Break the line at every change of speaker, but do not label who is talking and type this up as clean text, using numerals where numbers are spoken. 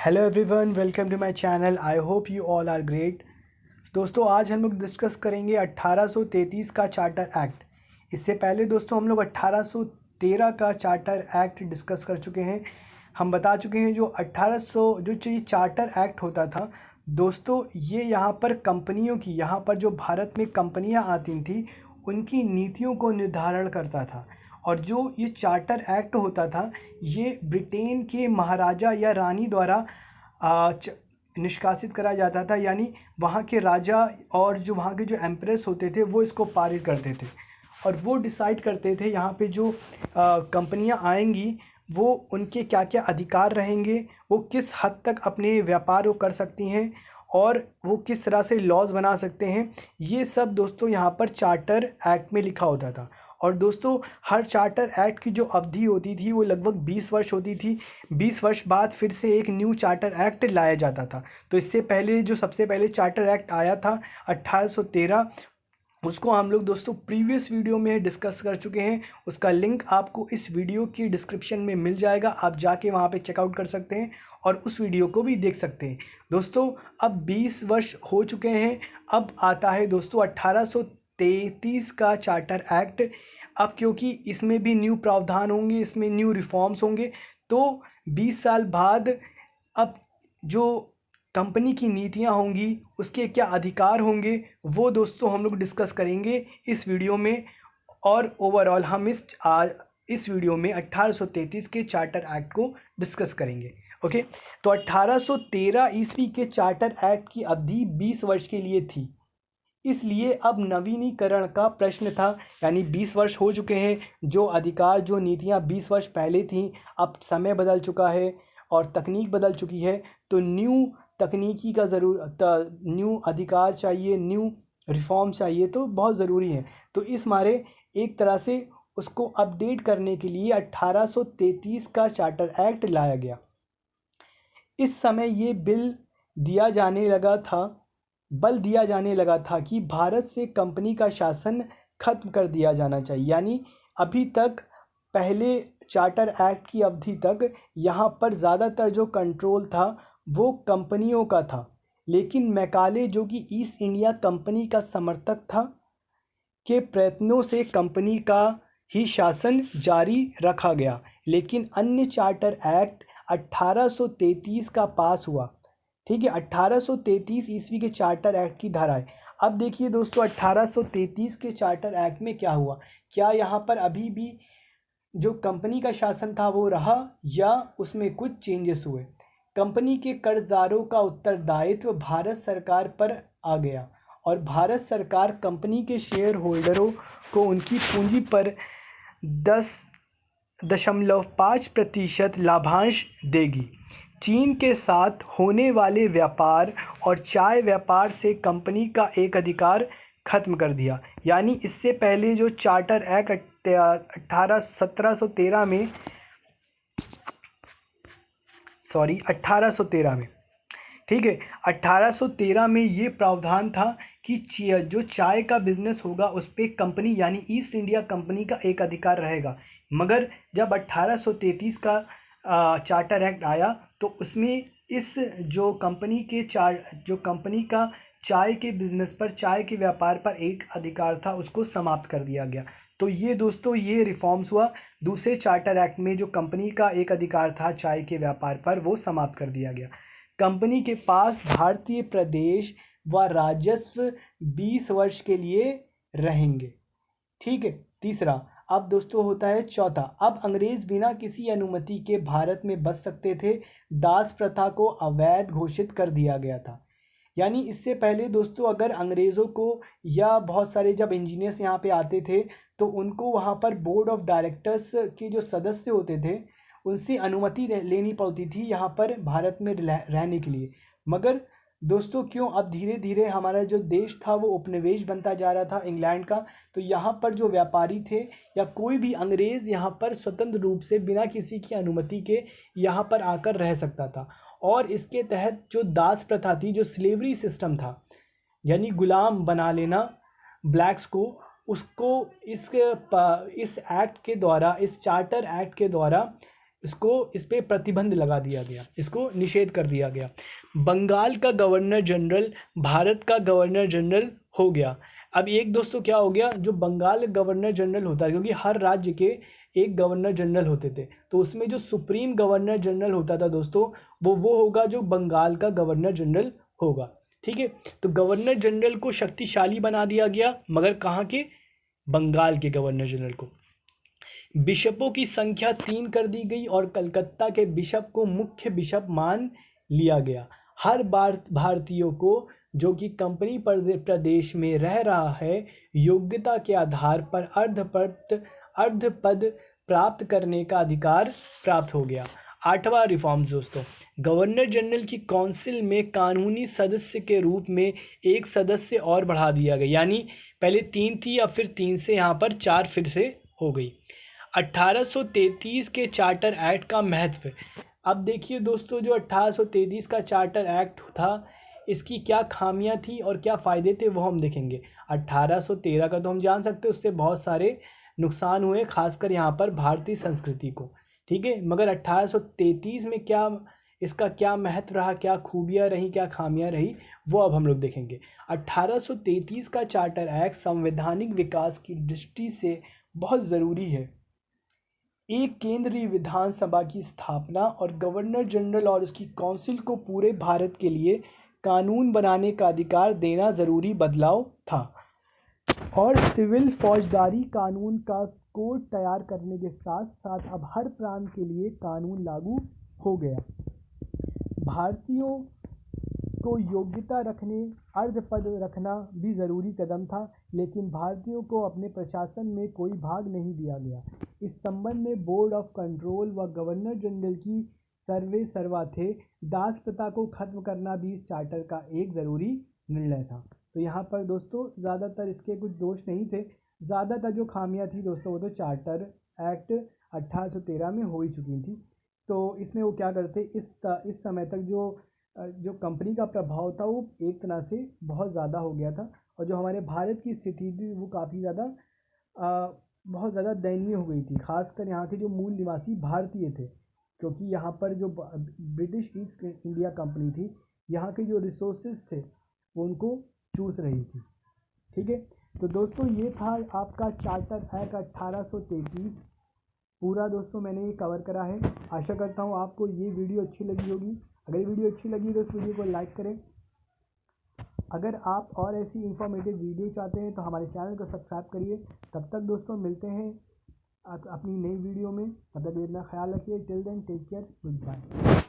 Hello everyone, welcome to my channel. I hope you all are great. दोस्तों, आज हम लोग डिस्कस करेंगे 1833 का चार्टर एक्ट। इससे पहले दोस्तों हम लोग 1813 का चार्टर एक्ट डिस्कस कर चुके हैं। हम बता चुके हैं जो 1800 जो ये चार्टर एक्ट होता था दोस्तों, ये यहाँ पर कंपनियों की, यहाँ पर जो भारत में कंपनियाँ आती थी उनकी नीतियों को निर्धारण करता था। और जो ये चार्टर एक्ट होता था ये ब्रिटेन के महाराजा या रानी द्वारा निष्कासित करा जाता था। यानी वहाँ के राजा और जो वहाँ के जो एम्प्रेस होते थे वो इसको पारित करते थे और वो डिसाइड करते थे यहाँ पे जो कंपनियाँ आएंगी वो उनके क्या क्या अधिकार रहेंगे, वो किस हद तक अपने व्यापार को कर सकती हैं और वो किस तरह से लॉज बना सकते हैं। ये सब दोस्तों यहाँ पर चार्टर एक्ट में लिखा होता था। और दोस्तों, हर चार्टर एक्ट की जो अवधि होती थी वो लगभग 20 वर्ष होती थी। 20 वर्ष बाद फिर से एक न्यू चार्टर एक्ट लाया जाता था। तो इससे पहले जो सबसे पहले चार्टर एक्ट आया था 1813, उसको हम लोग दोस्तों प्रीवियस वीडियो में डिस्कस कर चुके हैं। उसका लिंक आपको इस वीडियो की डिस्क्रिप्शन में मिल जाएगा, आप जाके वहाँ पे चेकआउट कर सकते हैं और उस वीडियो को भी देख सकते हैं। दोस्तों, अब 20 वर्ष हो चुके हैं। अब आता है दोस्तों 1833 का चार्टर एक्ट। अब क्योंकि इसमें भी न्यू प्रावधान होंगे, इसमें न्यू रिफॉर्म्स होंगे, तो 20 साल बाद अब जो कंपनी की नीतियां होंगी, उसके क्या अधिकार होंगे, वो दोस्तों हम लोग डिस्कस करेंगे इस वीडियो में। और ओवरऑल हम इस वीडियो में 1833 के चार्टर एक्ट को डिस्कस करेंगे। ओके, तो 1813 ईस्वी के चार्टर एक्ट की अवधि 20 वर्ष के लिए थी, इसलिए अब नवीनीकरण का प्रश्न था। यानी 20 वर्ष हो चुके हैं, जो अधिकार जो नीतियां 20 वर्ष पहले थीं, अब समय बदल चुका है और तकनीक बदल चुकी है, तो न्यू तकनीकी का न्यू अधिकार चाहिए, न्यू रिफॉर्म चाहिए, तो बहुत ज़रूरी है। तो इस मारे एक तरह से उसको अपडेट करने के लिए 1833 का चार्टर एक्ट लाया गया। इस समय ये बल दिया जाने लगा था कि भारत से कंपनी का शासन खत्म कर दिया जाना चाहिए। यानी अभी तक पहले चार्टर एक्ट की अवधि तक यहाँ पर ज़्यादातर जो कंट्रोल था वो कंपनियों का था, लेकिन मैकाले जो कि ईस्ट इंडिया कंपनी का समर्थक था के प्रयत्नों से कंपनी का ही शासन जारी रखा गया। लेकिन अन्य चार्टर एक्ट 1833 का पास हुआ। ठीक है, 1833 ईस्वी के चार्टर एक्ट की धाराएं। अब देखिए दोस्तों, 1833 के चार्टर एक्ट में क्या हुआ। क्या यहाँ पर अभी भी जो कंपनी का शासन था वो रहा या उसमें कुछ चेंजेस हुए। कंपनी के कर्जदारों का उत्तरदायित्व भारत सरकार पर आ गया और भारत सरकार कंपनी के शेयर होल्डरों को उनकी पूंजी पर 10.5% लाभांश देगी। चीन के साथ होने वाले व्यापार और चाय व्यापार से कंपनी का एक अधिकार खत्म कर दिया। यानी इससे पहले जो चार्टर एक्ट 1813 में 1813 में, ठीक है, 1813 में ये प्रावधान था कि जो चाय का बिजनेस होगा उस पर कंपनी यानी ईस्ट इंडिया कंपनी का एक अधिकार रहेगा। मगर जब 1833 का चार्टर एक्ट आया तो उसमें इस जो कंपनी का चाय के बिजनेस पर, चाय के व्यापार पर एक अधिकार था, उसको समाप्त कर दिया गया। तो ये दोस्तों ये रिफॉर्म्स हुआ। दूसरे चार्टर एक्ट में जो कंपनी का एक अधिकार था चाय के व्यापार पर, वो समाप्त कर दिया गया। कंपनी के पास भारतीय प्रदेश व राजस्व 20 वर्ष के लिए रहेंगे। ठीक है, तीसरा। अब दोस्तों होता है चौथा। अब अंग्रेज बिना किसी अनुमति के भारत में बस सकते थे। दास प्रथा को अवैध घोषित कर दिया गया था। यानी इससे पहले दोस्तों अगर अंग्रेज़ों को या बहुत सारे जब इंजीनियर्स यहाँ पे आते थे तो उनको वहाँ पर बोर्ड ऑफ डायरेक्टर्स के जो सदस्य होते थे उनसे अनुमति लेनी पड़ती थी यहाँ पर भारत में रहने के लिए। मगर दोस्तों क्यों अब धीरे धीरे हमारा जो देश था वो उपनिवेश बनता जा रहा था इंग्लैंड का, तो यहाँ पर जो व्यापारी थे या कोई भी अंग्रेज़ यहाँ पर स्वतंत्र रूप से बिना किसी की अनुमति के यहाँ पर आकर रह सकता था। और इसके तहत जो दास प्रथा थी, जो स्लेवरी सिस्टम था, यानी गुलाम बना लेना ब्लैक्स को, उसको इस एक्ट के द्वारा, इस चार्टर एक्ट के द्वारा इस पे प्रतिबंध लगा दिया गया, इसको निषेध कर दिया गया। बंगाल का गवर्नर जनरल भारत का गवर्नर जनरल हो गया। अब एक दोस्तों क्या हो गया, जो बंगाल गवर्नर जनरल होता है, क्योंकि हर राज्य के एक गवर्नर जनरल होते थे, तो उसमें जो सुप्रीम गवर्नर जनरल होता था दोस्तों, वो होगा जो बंगाल का गवर्नर जनरल होगा। ठीक है, तो गवर्नर जनरल को शक्तिशाली बना दिया गया, मगर कहाँ के, बंगाल के गवर्नर जनरल को। बिशपों की संख्या 3 कर दी गई और कलकत्ता के बिशप को मुख्य बिशप मान लिया गया। हर भारतीयों को जो कि कंपनी प्रदेश में रह रहा है, योग्यता के आधार पर अर्धपद प्राप्त करने का अधिकार प्राप्त हो गया। 8वां रिफॉर्म्स दोस्तों, गवर्नर जनरल की काउंसिल में कानूनी सदस्य के रूप में एक सदस्य और बढ़ा दिया गया, यानी पहले 3 थी, अब फिर 3 से यहाँ पर 4 फिर से हो गई। 1833 के चार्टर एक्ट का महत्व। अब देखिए दोस्तों, जो 1833 का चार्टर एक्ट था, इसकी क्या खामियां थी और क्या फ़ायदे थे वो हम देखेंगे। 1813 का तो हम जान सकते हैं, उससे बहुत सारे नुकसान हुए, खासकर यहाँ पर भारतीय संस्कृति को। ठीक है, मगर 1833 में क्या, इसका क्या महत्व रहा, क्या खूबियाँ रही, क्या खामियां रही, वो अब हम लोग देखेंगे। 1833 का चार्टर एक्ट संवैधानिक विकास की दृष्टि से बहुत ज़रूरी है। एक केंद्रीय विधानसभा की स्थापना और गवर्नर जनरल और उसकी काउंसिल को पूरे भारत के लिए कानून बनाने का अधिकार देना ज़रूरी बदलाव था। और सिविल फौजदारी कानून का कोड तैयार करने के साथ साथ अब हर प्रांत के लिए कानून लागू हो गया। भारतीयों को योग्यता रखने अर्धपद रखना भी ज़रूरी कदम था, लेकिन भारतीयों को अपने प्रशासन में कोई भाग नहीं दिया गया। इस संबंध में बोर्ड ऑफ कंट्रोल व गवर्नर जनरल की सर्वे सर्वा थे। दास प्रथा को खत्म करना भी इस चार्टर का एक ज़रूरी निर्णय था। तो यहाँ पर दोस्तों ज़्यादातर इसके कुछ दोष नहीं थे, ज़्यादातर जो खामियां थी दोस्तों वो तो चार्टर एक्ट 1813 में हो ही चुकी थी। तो इसमें वो क्या करते, इस समय तक जो कंपनी का प्रभाव था वो एक तरह से बहुत ज़्यादा हो गया था, और जो हमारे भारत की स्थिति थी वो काफ़ी ज़्यादा बहुत ज़्यादा दयनीय हो गई थी। खासकर यहाँ के जो मूल निवासी भारतीय थे, क्योंकि यहाँ पर जो ब्रिटिश ईस्ट इंडिया कंपनी थी, यहाँ के जो रिसोर्सेज थे वो उनको चूस रही थी। ठीक है, तो दोस्तों ये था आपका चार्टर एक्ट 1833 पूरा दोस्तों मैंने ये कवर करा है। आशा करता हूँ आपको ये वीडियो अच्छी लगी होगी। अगर ये वीडियो अच्छी लगी तो इस वीडियो को लाइक करें। अगर आप और ऐसी इंफॉर्मेटिव वीडियो चाहते हैं तो हमारे चैनल को सब्सक्राइब करिए। तब तक दोस्तों मिलते हैं अपनी नई वीडियो में, तब तक अपना ख्याल रखिए। Till then take care, good bye.